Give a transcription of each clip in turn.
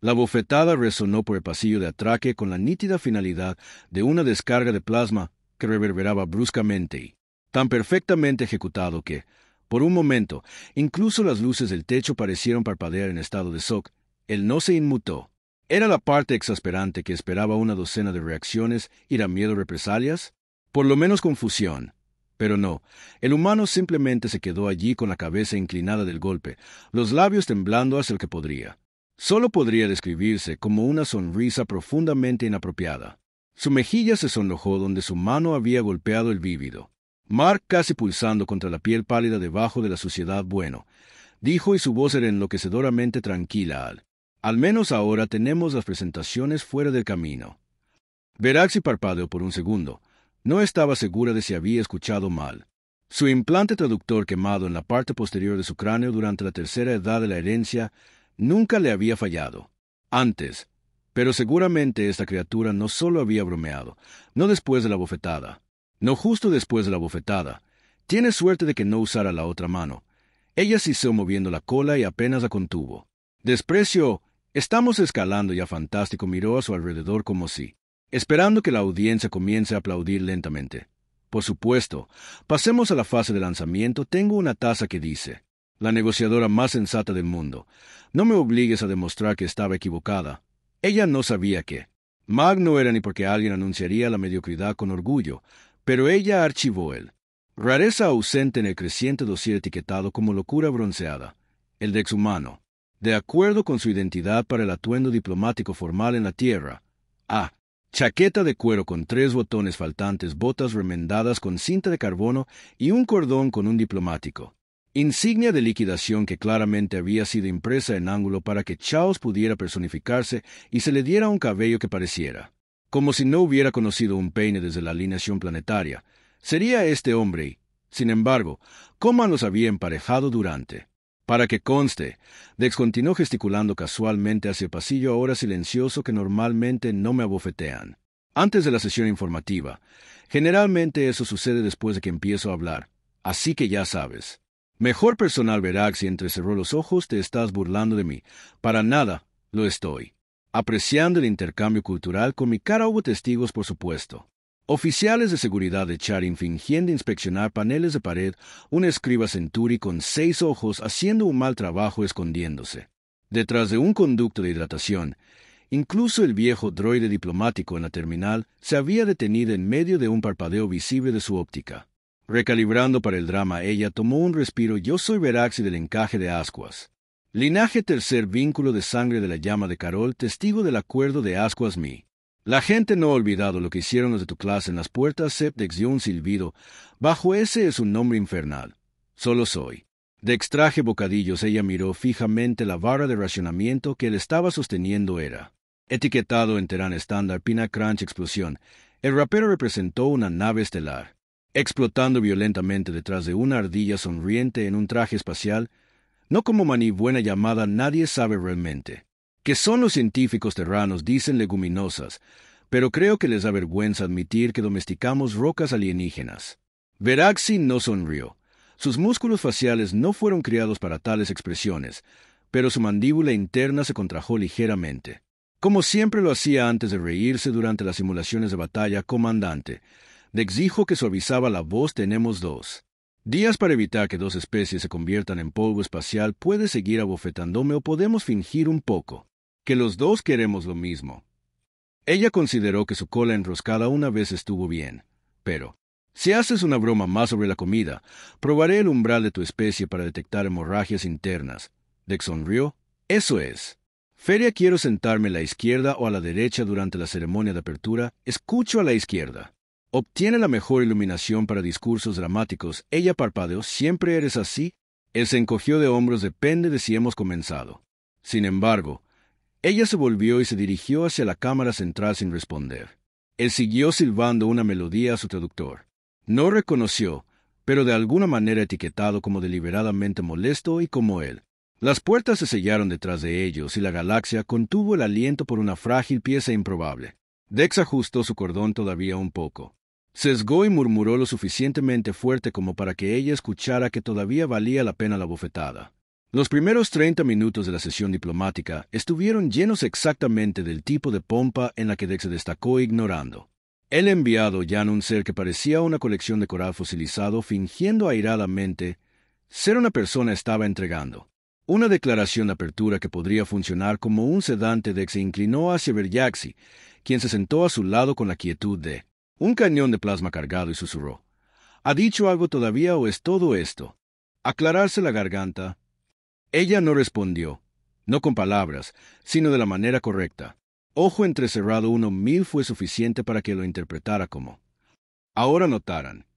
La bofetada resonó por el pasillo de atraque con la nítida finalidad de una descarga de plasma que reverberaba bruscamente y tan perfectamente ejecutado que, por un momento, incluso las luces del techo parecieron parpadear en estado de shock. Él no se inmutó. ¿Era la parte exasperante que esperaba una docena de reacciones y da miedo represalias? Por lo menos confusión. Pero no, el humano simplemente se quedó allí con la cabeza inclinada del golpe, los labios temblando hacia el que podría. Solo podría describirse como una sonrisa profundamente inapropiada. Su mejilla se sonrojó donde su mano había golpeado el vívido. Mark, casi pulsando contra la piel pálida debajo de la suciedad, bueno, dijo, y su voz era enloquecedoramente tranquila. Al menos ahora tenemos las presentaciones fuera del camino. Veraxi parpadeó por un segundo. No estaba segura de si había escuchado mal. Su implante traductor quemado en la parte posterior de su cráneo durante la tercera edad de la herencia nunca le había fallado. Antes, pero seguramente esta criatura no solo había bromeado, no después de la bofetada, no justo después de la bofetada. Tiene suerte de que no usara la otra mano. Ella siseó moviendo la cola y apenas la contuvo. Desprecio. Estamos escalando ya. Fantástico miró a su alrededor como si, esperando que la audiencia comience a aplaudir lentamente. Por supuesto, pasemos a la fase de lanzamiento. Tengo una taza que dice, la negociadora más sensata del mundo. No me obligues a demostrar que estaba equivocada. Ella no sabía que Mag no era ni porque alguien anunciaría la mediocridad con orgullo, pero ella archivó el rareza ausente en el creciente dossier etiquetado como locura bronceada, el de exhumano, de acuerdo con su identidad para el atuendo diplomático formal en la tierra. Chaqueta de cuero con 3 botones faltantes, botas remendadas con cinta de carbono y un cordón con un diplomático. Insignia de liquidación que claramente había sido impresa en ángulo para que Chaos pudiera personificarse y se le diera un cabello que pareciera como si no hubiera conocido un peine desde la alineación planetaria. Sería este hombre y, sin embargo, Coman los había emparejado durante. Para que conste, Dex continuó gesticulando casualmente hacia el pasillo ahora silencioso que normalmente no me abofetean. Antes de la sesión informativa, generalmente eso sucede después de que empiezo a hablar, así que ya sabes. Mejor personal Veraxi entrecerró los ojos. Te estás burlando de mí. Para nada, lo estoy. Apreciando el intercambio cultural, con mi cara hubo testigos, por supuesto. Oficiales de seguridad de Charin fingiendo inspeccionar paneles de pared, un escriba Centuri con 6 ojos haciendo un mal trabajo escondiéndose detrás de un conducto de hidratación. Incluso el viejo droide diplomático en la terminal se había detenido en medio de un parpadeo visible de su óptica. Recalibrando para el drama, ella tomó un respiro. Yo soy Veraxi del encaje de Ascuas. Linaje tercer, vínculo de sangre de la llama de Carol, testigo del acuerdo de Ascuas Mi. La gente no ha olvidado lo que hicieron los de tu clase en las puertas. Dex dio un silbido. Bajo ese es un nombre infernal. Solo soy. Dex traje bocadillos. Ella miró fijamente la barra de racionamiento que él estaba sosteniendo. Era etiquetado en Terán estándar Pina Crunch explosión. El rapero representó una nave estelar, explotando violentamente detrás de una ardilla sonriente en un traje espacial. No como maní buena llamada. Nadie sabe realmente qué son los científicos terranos. Dicen leguminosas, pero creo que les da vergüenza admitir que domesticamos rocas alienígenas. Veraxi no sonrió. Sus músculos faciales no fueron criados para tales expresiones, pero su mandíbula interna se contrajo ligeramente. Como siempre lo hacía antes de reírse durante las simulaciones de batalla, comandante. Dex dijo que suavizaba la voz. Tenemos 2 días para evitar que 2 especies se conviertan en polvo espacial. Puedes seguir abofetándome o podemos fingir un poco que los dos queremos lo mismo. Ella consideró que su cola enroscada una vez estuvo bien, pero si haces una broma más sobre la comida, probaré el umbral de tu especie para detectar hemorragias internas. Dex sonrió. Eso es. Feria, quiero sentarme a la izquierda o a la derecha durante la ceremonia de apertura. Escucho a la izquierda. Obtiene la mejor iluminación para discursos dramáticos. Ella parpadeó. ¿Siempre eres así? Él se encogió de hombros. Depende de si hemos comenzado. Sin embargo, ella se volvió y se dirigió hacia la cámara central sin responder. Él siguió silbando una melodía a su traductor. No reconoció, pero de alguna manera etiquetado como deliberadamente molesto y como él. Las puertas se sellaron detrás de ellos y la galaxia contuvo el aliento por una frágil pieza improbable. Dex ajustó su cordón todavía un poco. Sesgó y murmuró lo suficientemente fuerte como para que ella escuchara que todavía valía la pena la bofetada. Los primeros 30 minutos de la sesión diplomática estuvieron llenos exactamente del tipo de pompa en la que Dex se destacó ignorando. El enviado, ya no un ser que parecía una colección de coral fosilizado, fingiendo airadamente ser una persona, estaba entregando una declaración de apertura que podría funcionar como un sedante. Dex se inclinó hacia Verjaxi, quien se sentó a su lado con la quietud de un cañón de plasma cargado, y susurró: ¿Ha dicho algo todavía o es todo esto? Aclararse la garganta. Ella no respondió, no con palabras, sino de la manera correcta. Ojo entrecerrado 1000 fue suficiente para que lo interpretara como: ahora notaran.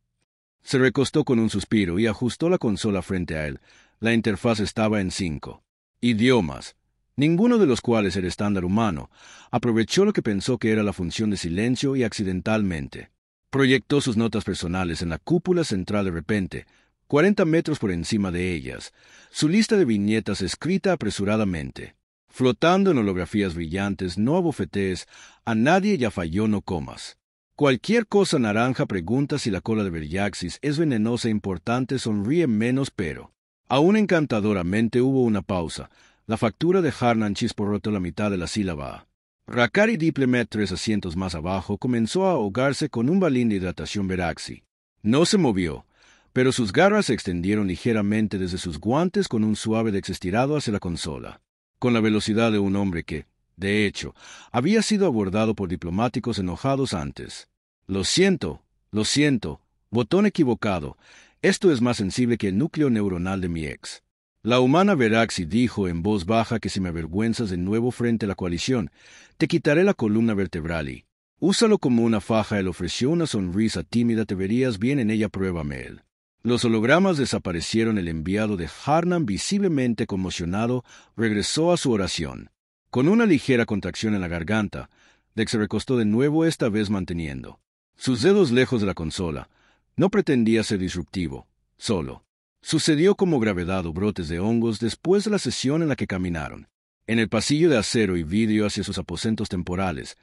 Se recostó con un suspiro y ajustó la consola frente a él. La interfaz estaba en 5 idiomas, ninguno de los cuales era estándar humano. Aprovechó lo que pensó que era la función de silencio y accidentalmente proyectó sus notas personales en la cúpula central. De repente, 40 metros por encima de ellas, su lista de viñetas escrita apresuradamente, flotando en holografías brillantes: no abofetees a nadie, ya falló, no comas cualquier cosa naranja, pregunta si la cola de Verjaxis es venenosa, importante, sonríe menos, pero aún encantadoramente. Hubo una pausa. La factura de Harnan chisporrotó la mitad de la sílaba. Rakari Diplomet, 3 asientos más abajo, comenzó a ahogarse con un balín de hidratación. Verjaxi no se movió, pero sus garras se extendieron ligeramente desde sus guantes con un suave Dex estirado hacia la consola, con la velocidad de un hombre que, de hecho, había sido abordado por diplomáticos enojados antes. Lo siento, botón equivocado. Esto es más sensible que el núcleo neuronal de mi ex. La humana Verjaxi dijo en voz baja que si me avergüenzas de nuevo frente a la coalición, te quitaré la columna vertebral y úsalo como una faja. Él ofreció una sonrisa tímida. Te verías bien en ella, pruébame él. Los hologramas desaparecieron. El enviado de Harnan, visiblemente conmocionado, regresó a su oración. Con una ligera contracción en la garganta, Dex se recostó de nuevo, esta vez manteniendo sus dedos lejos de la consola. No pretendía ser disruptivo, solo sucedió como gravedad o brotes de hongos después de la sesión en la que caminaron en el pasillo de acero y vidrio hacia sus aposentos temporales.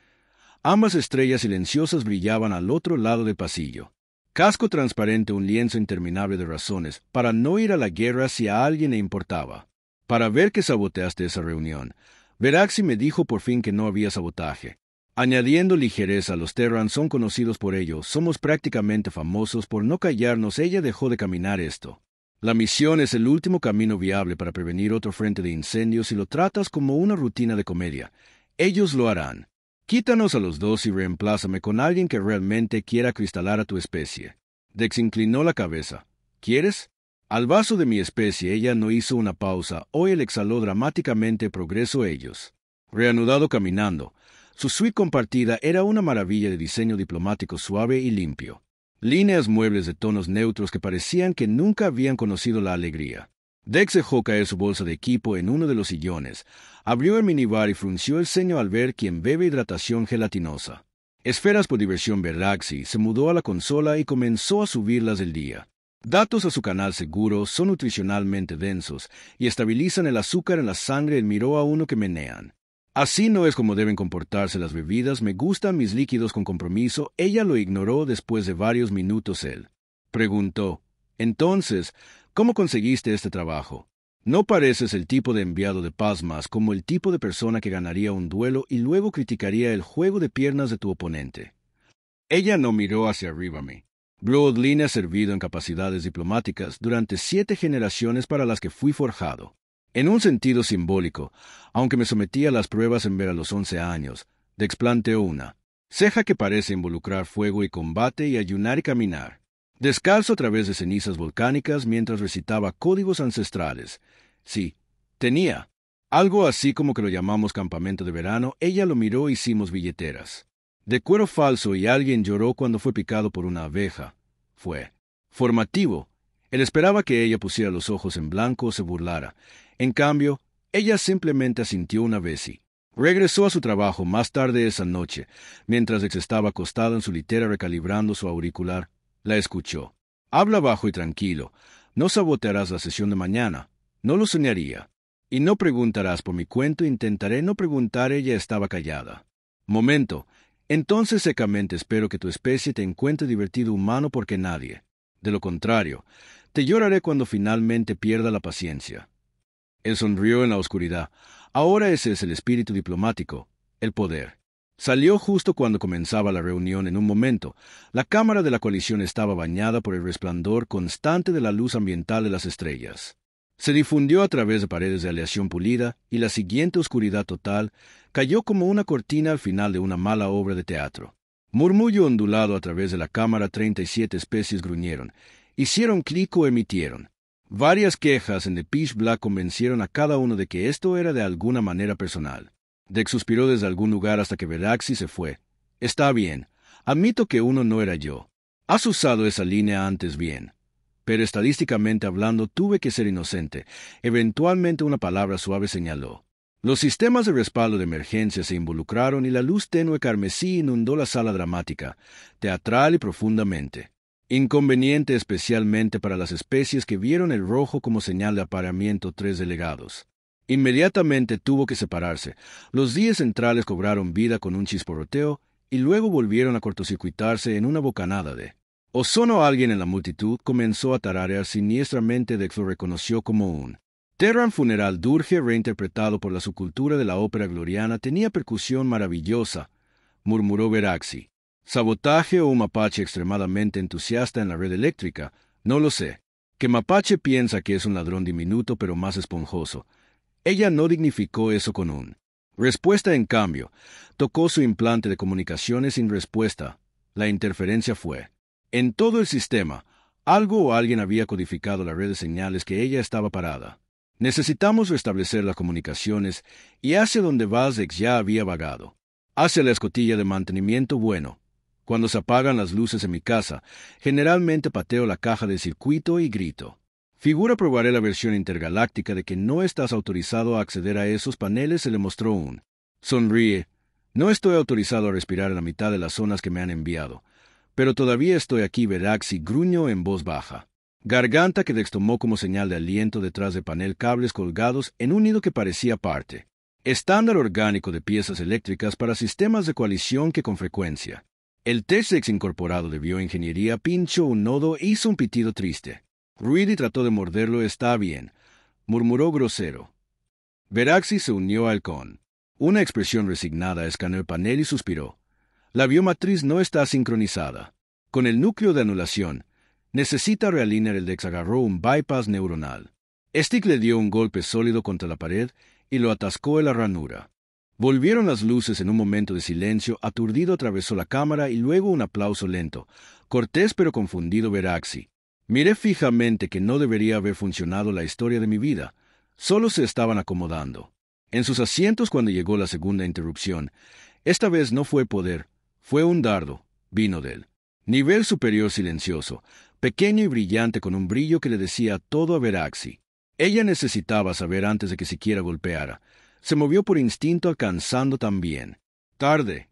Ambas estrellas silenciosas brillaban al otro lado del pasillo. Casco transparente, un lienzo interminable de razones para no ir a la guerra si a alguien le importaba. Para ver que saboteaste esa reunión. Verjaxi me dijo por fin que no había sabotaje. Añadiendo ligereza: los Terran son conocidos por ello, somos prácticamente famosos por no callarnos. Ella dejó de caminar. Esto. La misión es el último camino viable para prevenir otro frente de incendios. Si lo tratas como una rutina de comedia, ellos lo harán. Quítanos a los dos y reemplázame con alguien que realmente quiera cristalar a tu especie. Dex inclinó la cabeza. ¿Quieres? Al vaso de mi especie. Ella no hizo una pausa. Hoy él exhaló dramáticamente. Progreso. Ellos. Reanudado caminando. Su suite compartida era una maravilla de diseño diplomático suave y limpio. Líneas muebles de tonos neutros que parecían que nunca habían conocido la alegría. Dex dejó caer su bolsa de equipo en uno de los sillones, abrió el minibar y frunció el ceño al ver quién bebe hidratación gelatinosa. Esferas por diversión. Verjaxi se mudó a la consola y comenzó a subirlas del día. Datos a su canal seguro, son nutricionalmente densos y estabilizan el azúcar en la sangre. Él miró a uno que menean. Así no es como deben comportarse las bebidas. Me gustan mis líquidos con compromiso. Ella lo ignoró después de varios minutos. Él preguntó: entonces, ¿cómo conseguiste este trabajo? No pareces el tipo de enviado de paz, más como el tipo de persona que ganaría un duelo y luego criticaría el juego de piernas de tu oponente. Ella no miró hacia arriba. Bloodline ha servido en capacidades diplomáticas durante 7 generaciones para las que fui forjado. En un sentido simbólico, aunque me sometí a las pruebas en ver a los 11 años, Dex planteó una ceja que parece involucrar fuego y combate y ayunar y caminar descalzo a través de cenizas volcánicas mientras recitaba códigos ancestrales. Sí, tenía algo así como que lo llamamos campamento de verano. Ella lo miró. Hicimos billeteras de cuero falso y alguien lloró cuando fue picado por una abeja. Fue formativo. Él esperaba que ella pusiera los ojos en blanco o se burlara. En cambio, ella simplemente asintió una vez y regresó a su trabajo más tarde esa noche, mientras Dex estaba acostado en su litera recalibrando su auricular. La escuchó. Habla bajo y tranquilo. No sabotearás la sesión de mañana. No lo soñaría. Y no preguntarás por mi cuento. Intentaré no preguntar. Ella estaba callada. Momento. Entonces secamente espero que tu especie te encuentre divertido humano, porque nadie. De lo contrario, te lloraré cuando finalmente pierda la paciencia. Él sonrió en la oscuridad. Ahora ese es el espíritu diplomático, el poder. Salió justo cuando comenzaba la reunión en un momento. La cámara de la coalición estaba bañada por el resplandor constante de la luz ambiental de las estrellas. Se difundió a través de paredes de aleación pulida y la siguiente oscuridad total cayó como una cortina al final de una mala obra de teatro. Murmullo ondulado a través de la cámara, 37 especies gruñeron, hicieron clic o emitieron. Varias quejas en The Pitch Black convencieron a cada uno de que esto era de alguna manera personal. Dex suspiró desde algún lugar hasta que Veraxi se fue. Está bien, admito que uno no era yo. Has usado esa línea antes bien. Pero estadísticamente hablando tuve que ser inocente. Eventualmente una palabra suave señaló. Los sistemas de respaldo de emergencia se involucraron y la luz tenue carmesí inundó la sala dramática, teatral y profundamente. Inconveniente especialmente para las especies que vieron el rojo como señal de apareamiento 3 delegados. Inmediatamente tuvo que separarse. Los 10 centrales cobraron vida con un chisporroteo y luego volvieron a cortocircuitarse en una bocanada de ozono. Alguien en la multitud comenzó a tararear siniestramente. Dex lo reconoció como un Terran funeral dirge reinterpretado por la subcultura de la ópera gloriana. Tenía percusión maravillosa, murmuró Veraxi. ¿Sabotaje o un mapache extremadamente entusiasta en la red eléctrica? No lo sé. Que mapache piensa que es un ladrón diminuto pero más esponjoso. Ella no dignificó eso con un respuesta. En cambio, tocó su implante de comunicaciones sin respuesta. La interferencia fue en todo el sistema. Algo o alguien había codificado la red de señales que ella estaba parada. Necesitamos restablecer las comunicaciones y hacia donde vas Dex ya había vagado. Hacia la escotilla de mantenimiento. Bueno, cuando se apagan las luces en mi casa, generalmente pateo la caja de circuito y grito. Figura, probaré la versión intergaláctica de que no estás autorizado a acceder a esos paneles. Se le mostró un sonríe. No estoy autorizado a respirar en la mitad de las zonas que me han enviado. Pero todavía estoy aquí. Veraxi gruñó en voz baja. Garganta que Dex tomó como señal de aliento detrás de panel, cables colgados en un nido que parecía parte estándar orgánico de piezas eléctricas para sistemas de coalición que con frecuencia. El T-Sex incorporado de bioingeniería pinchó un nodo e hizo un pitido triste. Ruidi trató de morderlo. Está bien, murmuró grosero. Veraxi se unió al con una expresión resignada, escaneó el panel y suspiró. La biomatriz no está sincronizada con el núcleo de anulación. Necesita realinear el Dex. Agarró un bypass neuronal. Stick le dio un golpe sólido contra la pared y lo atascó en la ranura. Volvieron las luces en un momento de silencio. Aturdido atravesó la cámara y luego un aplauso lento. Cortés pero confundido. Veraxi. Miré fijamente que no debería haber funcionado la historia de mi vida. Solo se estaban acomodando en sus asientos cuando llegó la segunda interrupción. Esta vez no fue poder, fue un dardo. Vino del nivel superior, silencioso, pequeño y brillante, con un brillo que le decía todo a Veraxi. Ella necesitaba saber antes de que siquiera golpeara. Se movió por instinto, alcanzando también. Tarde.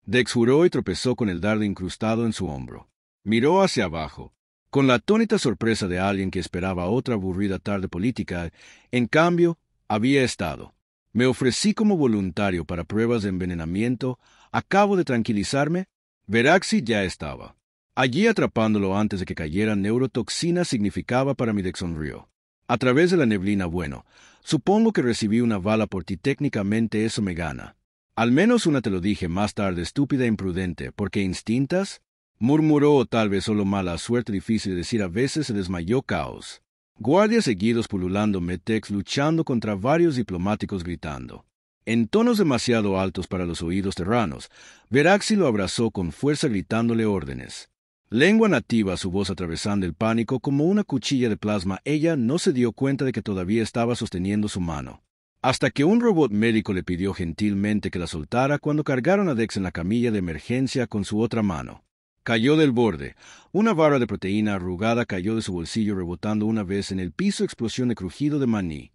Dex juró y tropezó con el dardo incrustado en su hombro. Miró hacia abajo, con la atónita sorpresa de alguien que esperaba otra aburrida tarde política. En cambio, había estado. Me ofrecí como voluntario para pruebas de envenenamiento. Acabo de tranquilizarme. Veraxi ya estaba allí atrapándolo antes de que cayera. Neurotoxina significaba para mí. Dex sonrió. A través de la neblina. Bueno, supongo que recibí una bala por ti. Técnicamente eso me gana. Al menos una te lo dije más tarde, estúpida e imprudente. ¿Por qué instintas? Murmuró. O tal vez solo mala suerte, difícil de decir. A veces se desmayó. Caos. Guardias seguidos pululando. Metex luchando contra varios diplomáticos gritando en tonos demasiado altos para los oídos terranos. Veraxi lo abrazó con fuerza gritándole órdenes. Lengua nativa, su voz atravesando el pánico como una cuchilla de plasma. Ella no se dio cuenta de que todavía estaba sosteniendo su mano, hasta que un robot médico le pidió gentilmente que la soltara cuando cargaron a Dex en la camilla de emergencia con su otra mano. Cayó del borde. Una barra de proteína arrugada cayó de su bolsillo, rebotando una vez en el piso. Explosión de crujido de maní.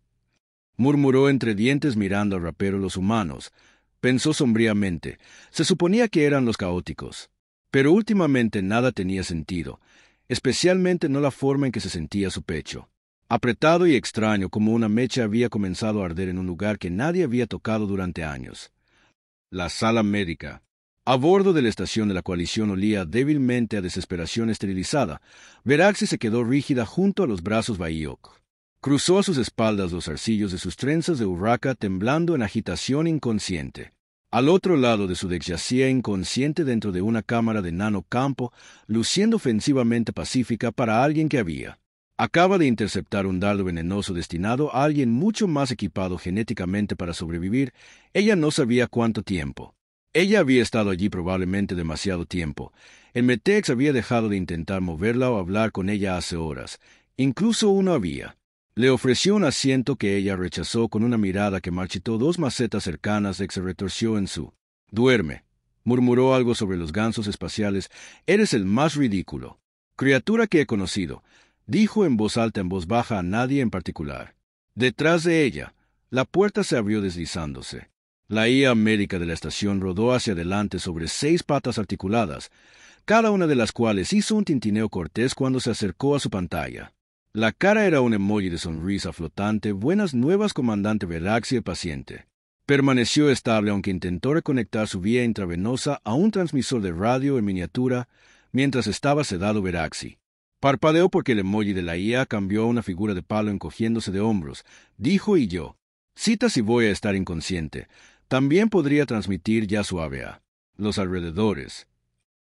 Murmuró entre dientes mirando al rapero. Los humanos, pensó sombríamente, se suponía que eran los caóticos. Pero últimamente nada tenía sentido, especialmente no la forma en que se sentía su pecho. Apretado y extraño, como una mecha había comenzado a arder en un lugar que nadie había tocado durante años. La sala médica. A bordo de la estación de la coalición olía débilmente a desesperación esterilizada. Veraxi se quedó rígida junto a los brazos Bayok. Cruzó a sus espaldas los zarcillos de sus trenzas de urraca temblando en agitación inconsciente. Al otro lado de su Dex yacía inconsciente dentro de una cámara de nano campo, luciendo ofensivamente pacífica para alguien que acaba de interceptar un dardo venenoso destinado a alguien mucho más equipado genéticamente para sobrevivir. Ella no sabía cuánto tiempo. Ella había estado allí probablemente demasiado tiempo. El Metex había dejado de intentar moverla o hablar con ella hace horas. Incluso uno había. Le ofreció un asiento que ella rechazó con una mirada que marchitó 2 macetas cercanas. Dex se retorció en su «Duerme», murmuró algo sobre los gansos espaciales. «Eres el más ridículo criatura que he conocido», dijo en voz alta, en voz baja, a nadie en particular. Detrás de ella, la puerta se abrió deslizándose. La IA médica de la estación rodó hacia adelante sobre 6 patas articuladas, cada una de las cuales hizo un tintineo cortés cuando se acercó a su pantalla. La cara era un emoji de sonrisa flotante. «Buenas nuevas, comandante Veraxi», el paciente permaneció estable aunque intentó reconectar su vía intravenosa a un transmisor de radio en miniatura mientras estaba sedado. Veraxi parpadeó porque el emoji de la IA cambió a una figura de palo encogiéndose de hombros. Dijo: «Y yo, cita si voy a estar inconsciente. También podría transmitir ya suave a los alrededores».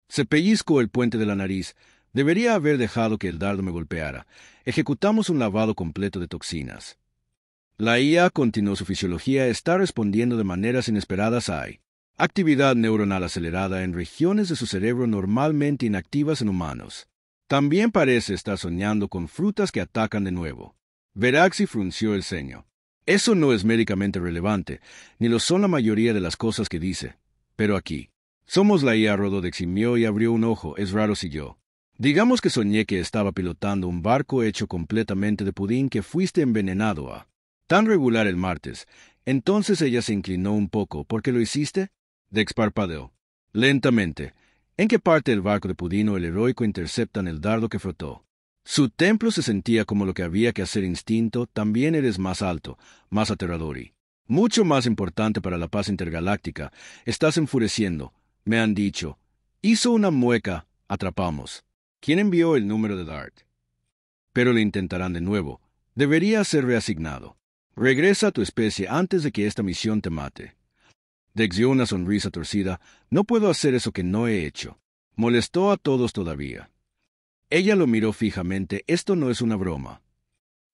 Se pellizcó el puente de la nariz. «Debería haber dejado que el dardo me golpeara. Ejecutamos un lavado completo de toxinas». La IA continuó su fisiología. «Está respondiendo de maneras inesperadas. Hay actividad neuronal acelerada en regiones de su cerebro normalmente inactivas en humanos. También parece estar soñando con frutas que atacan de nuevo». Veraxi frunció el ceño. «Eso no es médicamente relevante, ni lo son la mayoría de las cosas que dice. Pero aquí somos la IA». Rododex gimió y abrió un ojo. «Es raro si yo digamos que soñé que estaba pilotando un barco hecho completamente de pudín, que fuiste envenenado a tan regular el martes». Entonces ella se inclinó un poco. «¿Por qué lo hiciste?». Dex parpadeó lentamente. «¿En qué parte del barco de pudín o el heroico interceptan el dardo que frotó?». Su templo se sentía como lo que había que hacer. «Instinto. También eres más alto, más aterrador y mucho más importante para la paz intergaláctica. Estás enfureciendo, me han dicho». Hizo una mueca. «Atrapamos. ¿Quién envió el número de DART?». «Pero le intentarán de nuevo. Debería ser reasignado. Regresa a tu especie antes de que esta misión te mate». Dex dio una sonrisa torcida. «No puedo hacer eso que no he hecho». Molestó a todos todavía. Ella lo miró fijamente. «Esto no es una broma».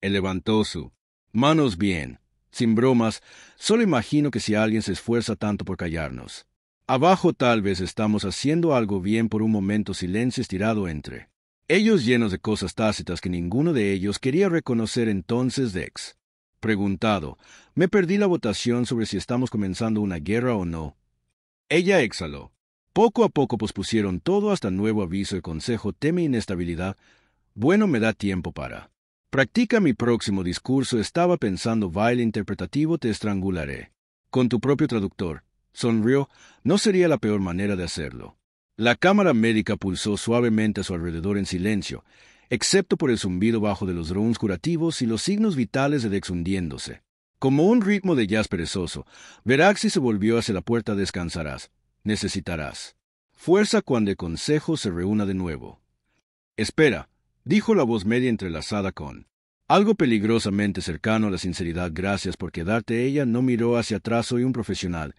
Él levantó su manos. «Bien, sin bromas. Solo imagino que si alguien se esfuerza tanto por callarnos abajo, tal vez estamos haciendo algo bien». Por un momento, silencio estirado entre ellos, llenos de cosas tácitas que ninguno de ellos quería reconocer. Entonces Dex, preguntado: «Me perdí la votación sobre si estamos comenzando una guerra o no». Ella exhaló. «Poco a poco pospusieron todo hasta nuevo aviso. El Consejo teme inestabilidad. Bueno, me da tiempo para practica mi próximo discurso. Estaba pensando, baile interpretativo. Te estrangularé con tu propio traductor». Sonrió. «No sería la peor manera de hacerlo». La cámara médica pulsó suavemente a su alrededor en silencio, excepto por el zumbido bajo de los drones curativos y los signos vitales de Dex hundiéndose. Como un ritmo de jazz perezoso, Veraxi se volvió hacia la puerta. «Descansarás. Necesitarás fuerza cuando el Consejo se reúna de nuevo». «Espera», dijo la voz media entrelazada con algo peligrosamente cercano a la sinceridad. «Gracias por quedarte». Ella no miró hacia atrás. «Soy un profesional.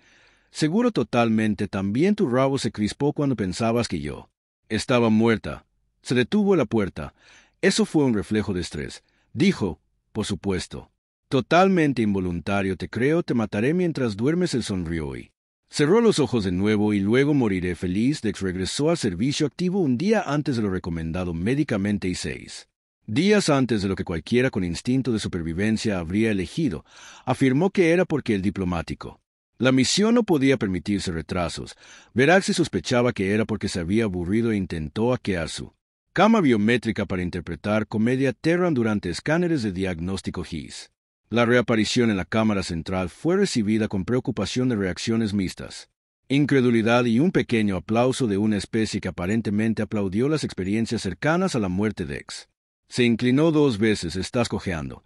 Seguro totalmente. También tu rabo se crispó cuando pensabas que yo estaba muerta». Se detuvo a la puerta. «Eso fue un reflejo de estrés», dijo. «Por supuesto. Totalmente involuntario. Te creo. Te mataré mientras duermes». Él sonrió y cerró los ojos de nuevo. «Y luego moriré feliz». Dex regresó al servicio activo un día antes de lo recomendado médicamente y 6 días antes de lo que cualquiera con instinto de supervivencia habría elegido. Afirmó que era porque el diplomático. La misión no podía permitirse retrasos. Veraxi sospechaba que era porque se había aburrido e intentó hackear su cama biométrica para interpretar comedia Terran durante escáneres de diagnóstico GIS. La reaparición en la cámara central fue recibida con preocupación de reacciones mixtas, incredulidad y un pequeño aplauso de una especie que aparentemente aplaudió las experiencias cercanas a la muerte de Dex. Se inclinó 2 veces. «Estás cojeando»,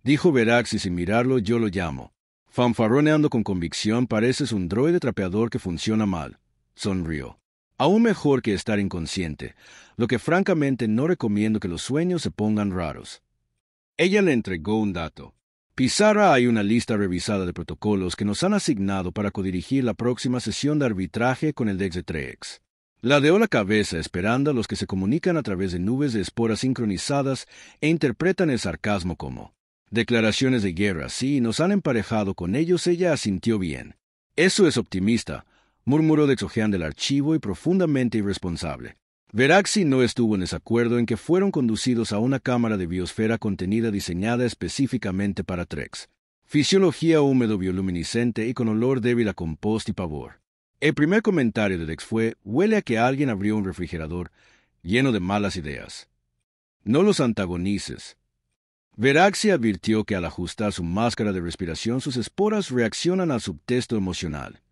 dijo Veraxi sin mirarlo. «Yo lo llamo fanfarroneando con convicción. Pareces un droide trapeador que funciona mal». Sonrió. «Aún mejor que estar inconsciente, lo que francamente no recomiendo que los sueños se pongan raros». Ella le entregó un dato. Pizarra, hay una lista revisada de protocolos que nos han asignado para codirigir la próxima sesión de arbitraje con el Dex de Trex. Ladeó la cabeza esperando a los que se comunican a través de nubes de esporas sincronizadas e interpretan el sarcasmo como declaraciones de guerra. Sí, nos han emparejado con ellos. Ella asintió bien. Eso es optimista, murmuró Dex hojeando el archivo y profundamente irresponsable. Veraxi no estuvo en desacuerdo en que fueron conducidos a una cámara de biosfera contenida diseñada específicamente para Trex. Fisiología húmedo bioluminiscente y con olor débil a compost y pavor. El primer comentario de Dex fue: huele a que alguien abrió un refrigerador lleno de malas ideas. No los antagonices. Veraxi advirtió que al ajustar su máscara de respiración sus esporas reaccionan al subtexto emocional.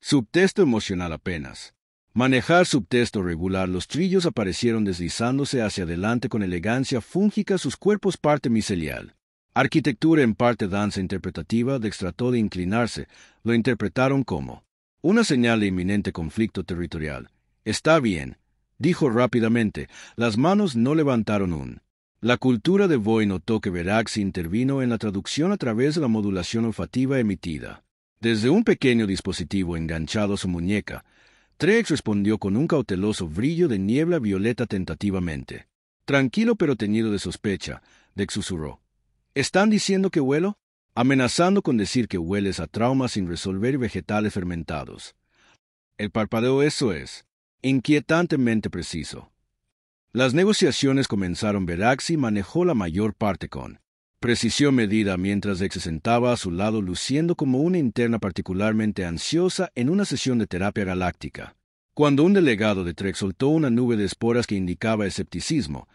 Subtexto emocional apenas. Manejar subtexto regular. Los trillos aparecieron deslizándose hacia adelante con elegancia fúngica, sus cuerpos parte micelial. Arquitectura en parte danza interpretativa. Dex trató de inclinarse. Lo interpretaron como una señal de inminente conflicto territorial. Está bien, dijo rápidamente. Las manos no levantaron un. La cultura de Voy notó que Veraxi intervino en la traducción a través de la modulación olfativa emitida desde un pequeño dispositivo enganchado a su muñeca. Trex respondió con un cauteloso brillo de niebla violeta tentativamente. Tranquilo pero teñido de sospecha, Dex susurró. ¿Están diciendo que huelo? Amenazando con decir que hueles a traumas sin resolver y vegetales fermentados. El parpadeo, eso es inquietantemente preciso. Las negociaciones comenzaron. Veraxi manejó la mayor parte con precisión medida mientras Dex se sentaba a su lado luciendo como una interna particularmente ansiosa en una sesión de terapia galáctica. Cuando un delegado de Trex soltó una nube de esporas que indicaba escepticismo,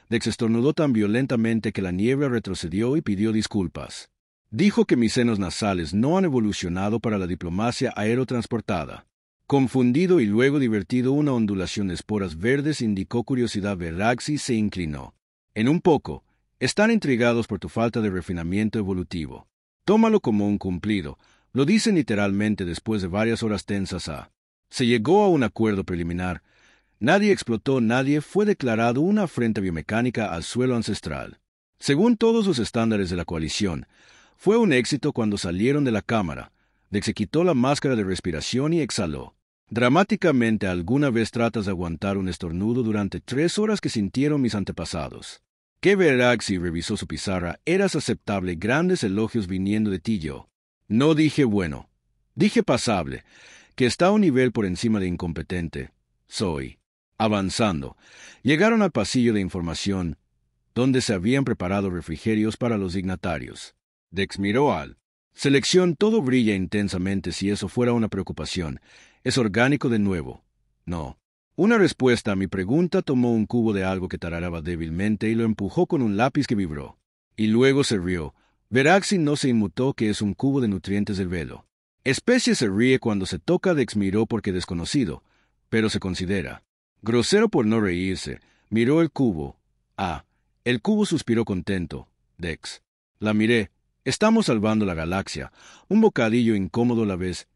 Dex estornudó tan violentamente que la niebla retrocedió y pidió disculpas. Dijo que mis senos nasales no han evolucionado para la diplomacia aerotransportada. Confundido y luego divertido, una ondulación de esporas verdes indicó curiosidad. Veraxi se inclinó. En un poco. Están intrigados por tu falta de refinamiento evolutivo. Tómalo como un cumplido. Lo dicen literalmente después de varias horas tensas. Se llegó a un acuerdo preliminar. Nadie explotó, nadie fue declarado una afrenta biomecánica al suelo ancestral. Según todos los estándares de la coalición, fue un éxito cuando salieron de la cámara. Dex se quitó la máscara de respiración y exhaló. Dramáticamente, ¿alguna vez tratas de aguantar un estornudo durante 3 horas que sintieron mis antepasados? Que Veraxi revisó su pizarra. Eras aceptable, grandes elogios viniendo de ti. Yo no dije bueno. Dije pasable, que está a un nivel por encima de incompetente. Soy. Avanzando, llegaron al pasillo de información, donde se habían preparado refrigerios para los dignatarios. Dex miró al selección. Todo brilla intensamente. Si eso fuera una preocupación, es orgánico de nuevo. No. Una respuesta a mi pregunta. Tomó un cubo de algo que tararaba débilmente y lo empujó con un lápiz que vibró. Y luego se rió. Veraxi no se inmutó. Que es un cubo de nutrientes del velo. Especie se ríe cuando se toca. Dex miró porque desconocido, pero se considera grosero por no reírse. Miró el cubo. El cubo, suspiró contento. Dex. La miré. Estamos salvando la galaxia. Un bocadillo incómodo a la vez.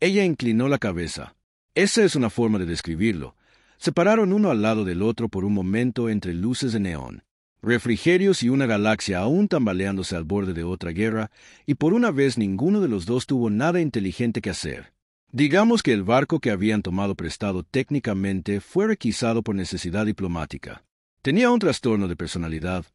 Ella inclinó la cabeza. Esa es una forma de describirlo. Se pararon uno al lado del otro por un momento entre luces de neón, refrigerios y una galaxia aún tambaleándose al borde de otra guerra, y por una vez ninguno de los dos tuvo nada inteligente que hacer. Digamos que el barco que habían tomado prestado técnicamente fue requisado por necesidad diplomática. Tenía un trastorno de personalidad.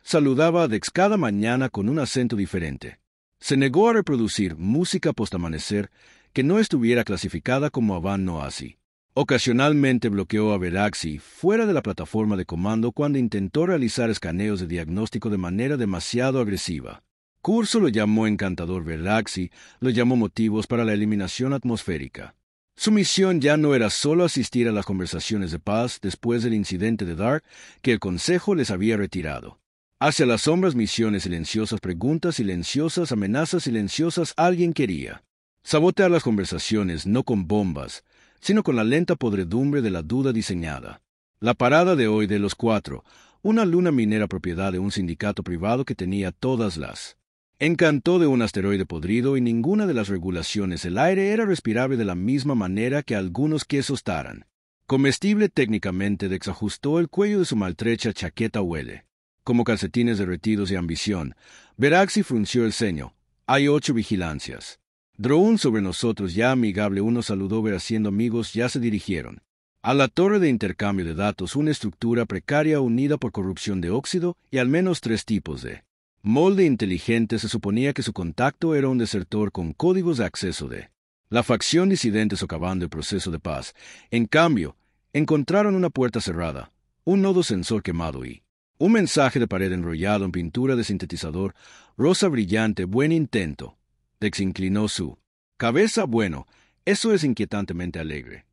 Saludaba a Dex cada mañana con un acento diferente. Se negó a reproducir música postamanecer que no estuviera clasificada como avant noasi. Ocasionalmente bloqueó a Veraxi fuera de la plataforma de comando cuando intentó realizar escaneos de diagnóstico de manera demasiado agresiva. Curso lo llamó encantador. Veraxi lo llamó motivos para la eliminación atmosférica. Su misión ya no era solo asistir a las conversaciones de paz después del incidente de Dark que el Consejo les había retirado. Hacia las sombras, misiones silenciosas, preguntas silenciosas, amenazas silenciosas. Alguien quería sabotear las conversaciones, no con bombas, sino con la lenta podredumbre de la duda diseñada. La parada de hoy de los 4, una luna minera propiedad de un sindicato privado que tenía todas las encantó de un asteroide podrido y ninguna de las regulaciones. El aire era respirable de la misma manera que algunos quesos Taran. Comestible técnicamente. Dex ajustó el cuello de su maltrecha chaqueta. Huele como calcetines derretidos de ambición. Veraxi frunció el ceño. Hay 8 vigilancias. Drone sobre nosotros, ya amigable, uno saludó. Haciendo amigos, ya se dirigieron a la torre de intercambio de datos, una estructura precaria unida por corrupción de óxido y al menos 3 tipos de molde inteligente. Se suponía que su contacto era un desertor con códigos de acceso de la facción disidente socavando el proceso de paz. En cambio, encontraron una puerta cerrada, un nodo sensor quemado y un mensaje de pared enrollado en pintura de sintetizador rosa brillante. Buen intento. Dex inclinó su cabeza. Bueno, eso es inquietantemente alegre.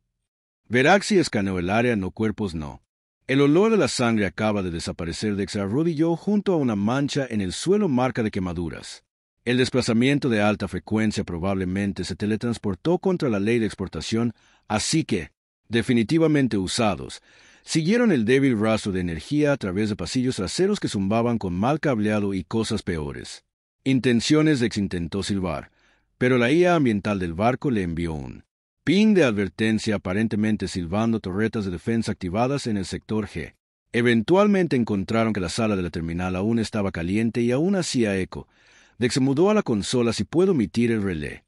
Veraxi escaneó el área. No cuerpos, no. El olor de la sangre acaba de desaparecer. Dex se arrodilló junto a una mancha en el suelo, marca de quemaduras. El desplazamiento de alta frecuencia probablemente se teletransportó contra la ley de exportación, así que, definitivamente usados, siguieron el débil rastro de energía a través de pasillos traseros que zumbaban con mal cableado y cosas peores. Intenciones. Dex intentó silbar, pero la IA ambiental del barco le envió un ping de advertencia, aparentemente silbando torretas de defensa activadas en el sector G. Eventualmente encontraron que la sala de la terminal aún estaba caliente y aún hacía eco. Dex se mudó a la consola. Si puedo omitir el relé.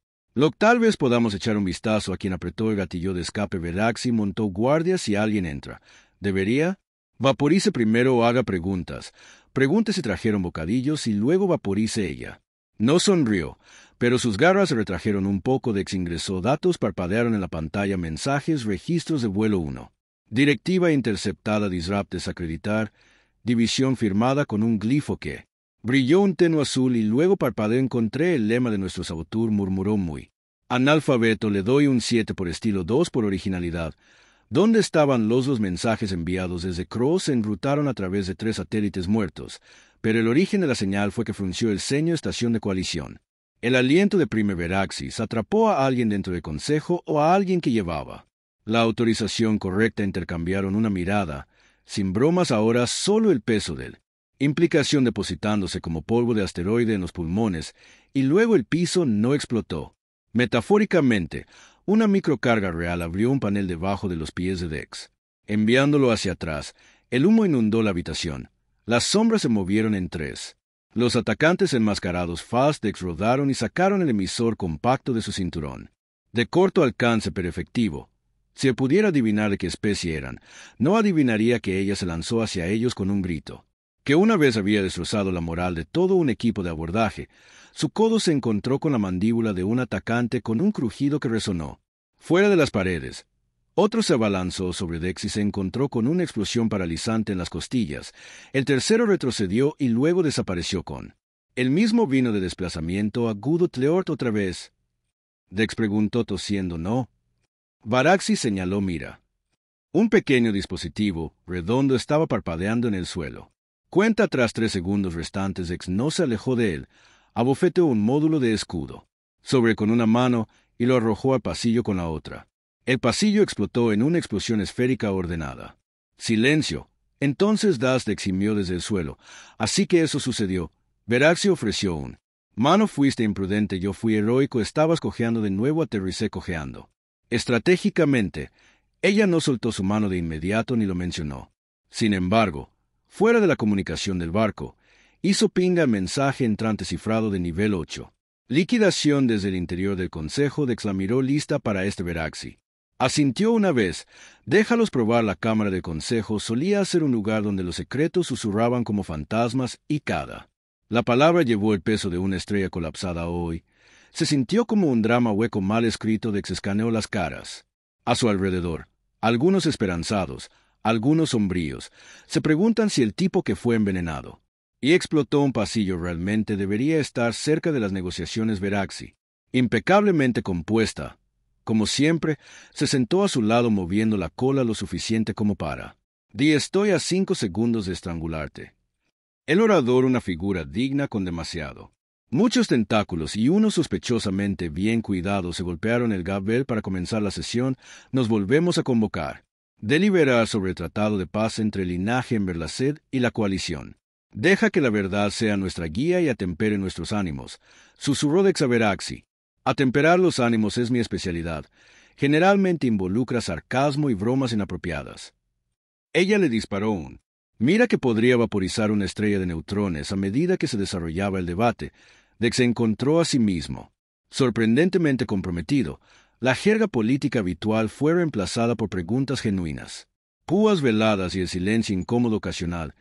Tal vez podamos echar un vistazo a quien apretó el gatillo de escape. Veraxi montó guardia. Si alguien entra, ¿debería? Vaporice primero o haga preguntas. Pregunte si trajeron bocadillos y luego vaporice ella. No sonrió, pero sus garras se retrajeron un poco. Dex ingresó datos. Parpadearon en la pantalla mensajes. Registros de vuelo 1. Directiva interceptada. Disrupt desacreditar. División firmada con un glifo que brilló un tenue azul y luego parpadeó. Encontré el lema de nuestro saboteur, murmuró muy analfabeto. Le doy un 7 por estilo, 2 por originalidad. ¿Dónde estaban los 2 mensajes enviados desde Cross? Se enrutaron a través de 3 satélites muertos, pero el origen de la señal fue que frunció el ceño. Estación de coalición. El aliento de Prime Veraxis atrapó a alguien dentro del consejo o a alguien que llevaba la autorización correcta. Intercambiaron una mirada. Sin bromas ahora, solo el peso del implicación depositándose como polvo de asteroide en los pulmones, y luego el piso no explotó. Metafóricamente, una microcarga real abrió un panel debajo de los pies de Dex. Enviándolo hacia atrás, el humo inundó la habitación. Las sombras se movieron en 3. Los atacantes enmascarados Fast. Dex rodaron y sacaron el emisor compacto de su cinturón. De corto alcance pero efectivo. Si pudiera adivinar de qué especie eran, no adivinaría que ella se lanzó hacia ellos con un grito que una vez había destrozado la moral de todo un equipo de abordaje. Su codo se encontró con la mandíbula de un atacante con un crujido que resonó fuera de las paredes. Otro se abalanzó sobre Dex y se encontró con una explosión paralizante en las costillas. El tercero retrocedió y luego desapareció con el mismo vino de desplazamiento agudo. Tleort otra vez. Dex preguntó tosiendo. No. Varaxi señaló. Mira. Un pequeño dispositivo redondo estaba parpadeando en el suelo. Cuenta atrás 3 segundos restantes. Dex no se alejó de él. Abofeteó un módulo de escudo sobre con una mano y lo arrojó al pasillo con la otra. El pasillo explotó en una explosión esférica ordenada. Silencio. Entonces Das eximió desde el suelo. Así que eso sucedió. Veraxi ofreció un mano. Fuiste imprudente, yo fui heroico. Estabas cojeando de nuevo. Aterricé cojeando. Estratégicamente, ella no soltó su mano de inmediato ni lo mencionó. Sin embargo, fuera de la comunicación del barco, hizo pinga el mensaje entrante cifrado de nivel 8. Liquidación desde el interior del consejo. Dex la miró. Lista para este. Veraxi asintió una vez. Déjalos probar la cámara del consejo. Solía ser un lugar donde los secretos susurraban como fantasmas y cada la palabra llevó el peso de una estrella colapsada hoy. Se sintió como un drama hueco mal escrito. Dex escaneó las caras a su alrededor. Algunos esperanzados, algunos sombríos. Se preguntan si el tipo que fue envenenado y explotó un pasillo realmente debería estar cerca de las negociaciones. Veraxi, impecablemente compuesta, como siempre, se sentó a su lado moviendo la cola lo suficiente como para estoy a 5 segundos de estrangularte. El orador, una figura digna con demasiado muchos tentáculos y uno sospechosamente bien cuidado, se golpearon el gabel para comenzar la sesión. Nos volvemos a convocar. Deliberar sobre el tratado de paz entre el linaje Emberlaced y la coalición. Deja que la verdad sea nuestra guía y atempere nuestros ánimos, susurró Dex a Veraxi. Atemperar los ánimos es mi especialidad. Generalmente involucra sarcasmo y bromas inapropiadas. Ella le disparó un Mira que podría vaporizar una estrella de neutrones a medida que se desarrollaba el debate. Dex se encontró a sí mismo, sorprendentemente comprometido. La jerga política habitual fue reemplazada por preguntas genuinas. Púas veladas y el silencio incómodo ocasional,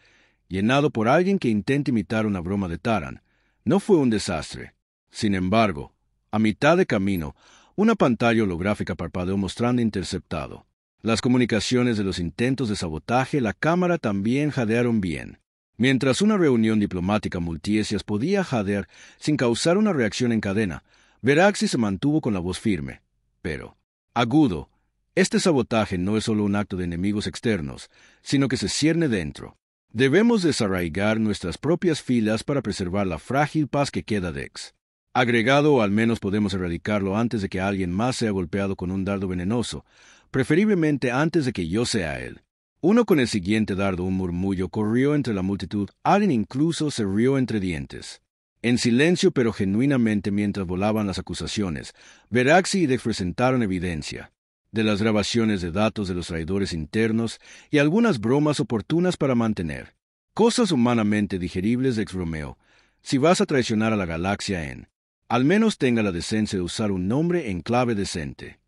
llenado por alguien que intenta imitar una broma de Taran, no fue un desastre. Sin embargo, a mitad de camino, una pantalla holográfica parpadeó mostrando interceptado. Las comunicaciones de los intentos de sabotaje, la cámara también jadearon bien. Mientras una reunión diplomática multiesias podía jadear sin causar una reacción en cadena, Veraxi se mantuvo con la voz firme. Pero, agudo, este sabotaje no es solo un acto de enemigos externos, sino que se cierne dentro. Debemos desarraigar nuestras propias filas para preservar la frágil paz que queda Dex. Agregado, o al menos podemos erradicarlo antes de que alguien más sea golpeado con un dardo venenoso, preferiblemente antes de que yo sea él. Uno con el siguiente dardo, un murmullo corrió entre la multitud, alguien incluso se rió entre dientes. En silencio pero genuinamente mientras volaban las acusaciones, Veraxi y Dex presentaron evidencia de las grabaciones de datos de los traidores internos y algunas bromas oportunas para mantener cosas humanamente digeribles de ex-Romeo. Si vas a traicionar a la galaxia al menos tenga la decencia de usar un nombre en clave decente.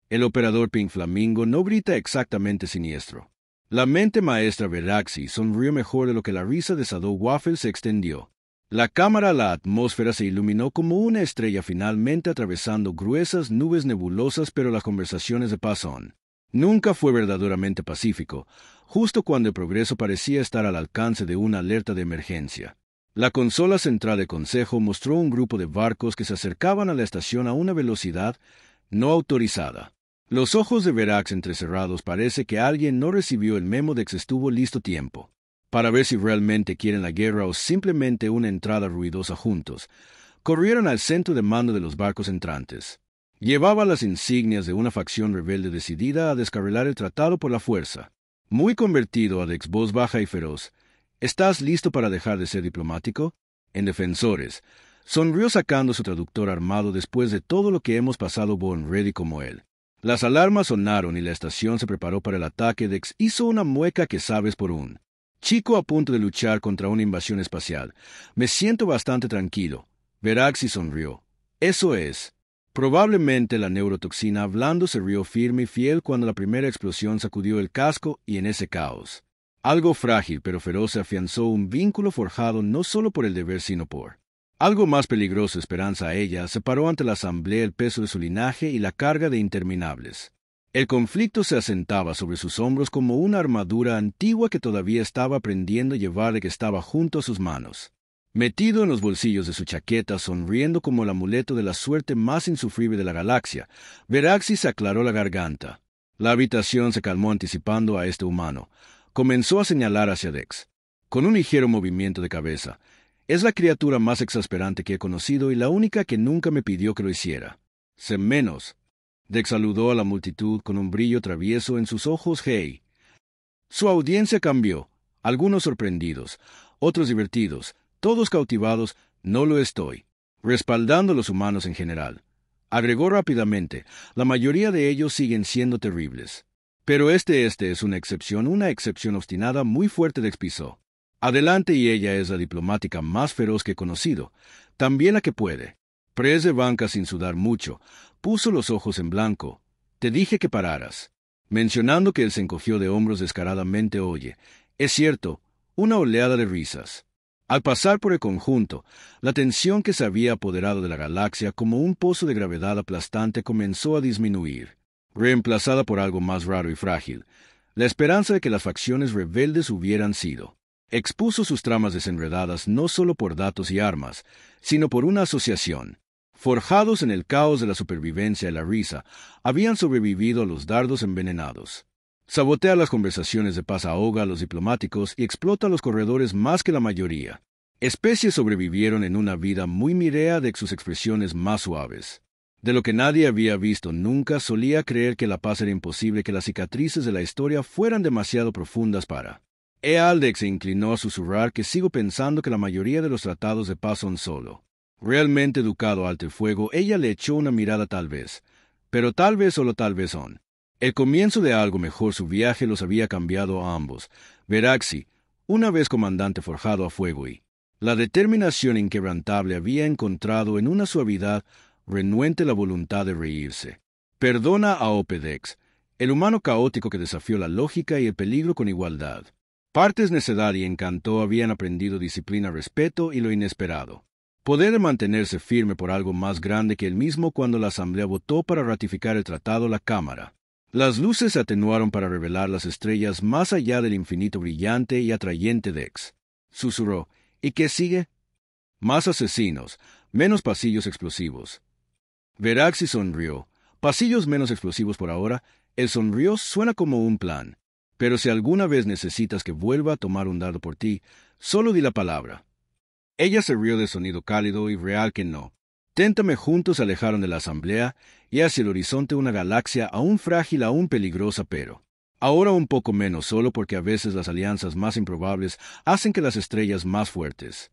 El operador Pink Flamingo no grita exactamente siniestro. La mente maestra Veraxi sonrió mejor de lo que la risa de Sado Waffle se extendió. La cámara, la atmósfera se iluminó como una estrella finalmente atravesando gruesas nubes nebulosas, pero las conversaciones de Pasón nunca fue verdaderamente pacífico, justo cuando el progreso parecía estar al alcance de una alerta de emergencia. La consola central del Consejo mostró un grupo de barcos que se acercaban a la estación a una velocidad no autorizada. Los ojos de Verax entrecerrados, parece que alguien no recibió el memo de que estuvo listo tiempo para ver si realmente quieren la guerra o simplemente una entrada ruidosa juntos. Corrieron al centro de mando de los barcos entrantes. Llevaba las insignias de una facción rebelde decidida a descarrilar el tratado por la fuerza. Muy convertido a Dex, voz baja y feroz. ¿Estás listo para dejar de ser diplomático? En Defensores, sonrió sacando su traductor armado después de todo lo que hemos pasado Born Ready como él. Las alarmas sonaron y la estación se preparó para el ataque. Dex hizo una mueca que sabes por un chico a punto de luchar contra una invasión espacial. Me siento bastante tranquilo. Veraxi sonrió. Eso es. Probablemente la neurotoxina hablando se rió firme y fiel cuando la primera explosión sacudió el casco y en ese caos, algo frágil pero feroz, se afianzó un vínculo forjado no solo por el deber sino por algo más peligroso. Esperanza a ella separó ante la asamblea el peso de su linaje y la carga de interminables. El conflicto se asentaba sobre sus hombros como una armadura antigua que todavía estaba aprendiendo a llevar, de que estaba junto a sus manos. Metido en los bolsillos de su chaqueta, sonriendo como el amuleto de la suerte más insufrible de la galaxia, Veraxi se aclaró la garganta. La habitación se calmó anticipando a este humano. Comenzó a señalar hacia Dex, con un ligero movimiento de cabeza. Es la criatura más exasperante que he conocido y la única que nunca me pidió que lo hiciera. Sé menos. Dex saludó a la multitud con un brillo travieso en sus ojos. Hey. Su audiencia cambió, algunos sorprendidos, otros divertidos, todos cautivados. No lo estoy respaldando a los humanos en general. Agregó rápidamente, la mayoría de ellos siguen siendo terribles. Pero este es una excepción obstinada muy fuerte. Dex pisó adelante y ella es la diplomática más feroz que he conocido, también la que puede. Prez de banca sin sudar mucho, puso los ojos en blanco. Te dije que pararas. Mencionando que él se encogió de hombros descaradamente. Oye, es cierto, una oleada de risas. Al pasar por el conjunto, la tensión que se había apoderado de la galaxia como un pozo de gravedad aplastante comenzó a disminuir, reemplazada por algo más raro y frágil, la esperanza de que las facciones rebeldes hubieran sido. Expuso sus tramas desenredadas no solo por datos y armas, sino por una asociación. Forjados en el caos de la supervivencia y la risa, habían sobrevivido a los dardos envenenados. Sabotea las conversaciones de paz, ahoga a los diplomáticos y explota a los corredores más que la mayoría. Especies sobrevivieron en una vida muy mirea de sus expresiones más suaves. De lo que nadie había visto nunca, solía creer que la paz era imposible, que las cicatrices de la historia fueran demasiado profundas para. Dex se inclinó a susurrar que sigo pensando que la mayoría de los tratados de paz son solo. Realmente educado ante el fuego, ella le echó una mirada. Tal vez, pero tal vez solo tal vez son el comienzo de algo mejor. Su viaje los había cambiado a ambos. Veraxi, una vez comandante forjado a fuego y la determinación inquebrantable había encontrado en una suavidad renuente la voluntad de reírse. Perdona a Opedex, el humano caótico que desafió la lógica y el peligro con igualdad. Partes Necedad y Encanto habían aprendido disciplina, respeto y lo inesperado. Poder mantenerse firme por algo más grande que él mismo cuando la Asamblea votó para ratificar el tratado la Cámara. Las luces se atenuaron para revelar las estrellas más allá del infinito brillante y atrayente Dex. Susurró, ¿y qué sigue? Más asesinos, menos pasillos explosivos. Veraxi sonrió. Pasillos menos explosivos por ahora. El sonrío suena como un plan. Pero si alguna vez necesitas que vuelva a tomar un dardo por ti, solo di la palabra. Ella se rió de sonido cálido y real que no. Téntame juntos se alejaron de la asamblea y hacia el horizonte una galaxia aún frágil, aún peligrosa, pero ahora un poco menos solo porque a veces las alianzas más improbables hacen que las estrellas más fuertes.